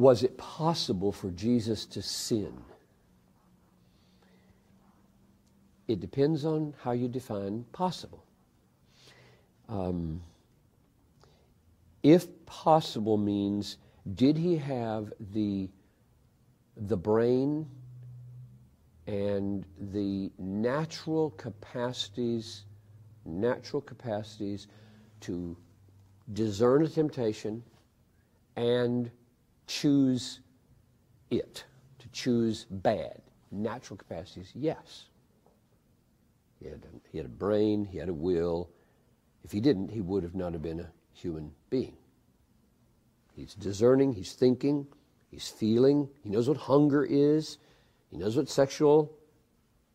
Was it possible for Jesus to sin? It depends on how you define possible. If possible means, did he have the brain and the natural capacities to discern a temptation and choose it, to choose bad? Natural capacities, yes. He had a brain, he had a will. If he didn't, he would have not have been a human being. He's discerning, he's thinking, he's feeling, he knows what hunger is, he knows what sexual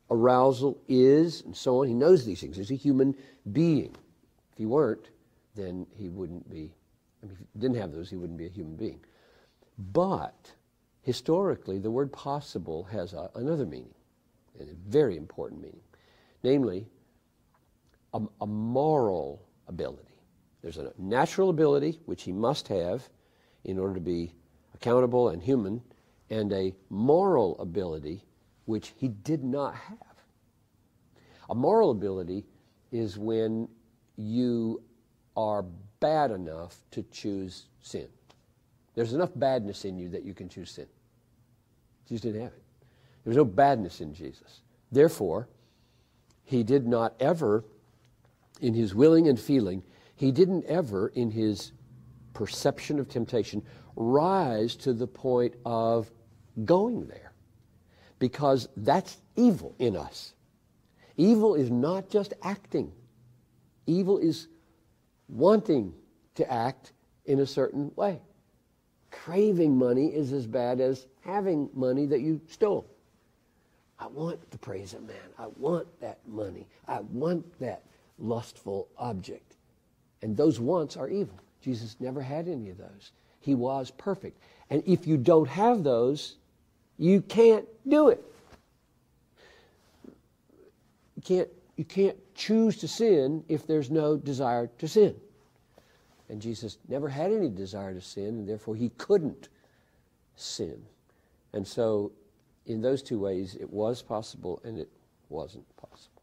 arousal is, and so on. He knows these things. He's a human being. If he weren't, then he wouldn't be, if he didn't have those, he wouldn't be a human being. But historically, the word possible has another meaning, and a very important meaning, namely a moral ability. There's a natural ability, which he must have in order to be accountable and human, and a moral ability, which he did not have. A moral ability is when you are bad enough to choose sin. There's enough badness in you that you can choose sin. Jesus didn't have it. There was no badness in Jesus. Therefore, he did not ever, in his willing and feeling, he didn't ever, in his perception of temptation, rise to the point of going there. Because that's evil in us. Evil is not just acting. Evil is wanting to act in a certain way. Craving money is as bad as having money that you stole. I want the praise of man. I want that money. I want that lustful object. And those wants are evil. Jesus never had any of those. He was perfect. And if you don't have those, you can't do it. You can't choose to sin if there's no desire to sin. And Jesus never had any desire to sin, and therefore he couldn't sin. And so in those two ways, it was possible and it wasn't possible.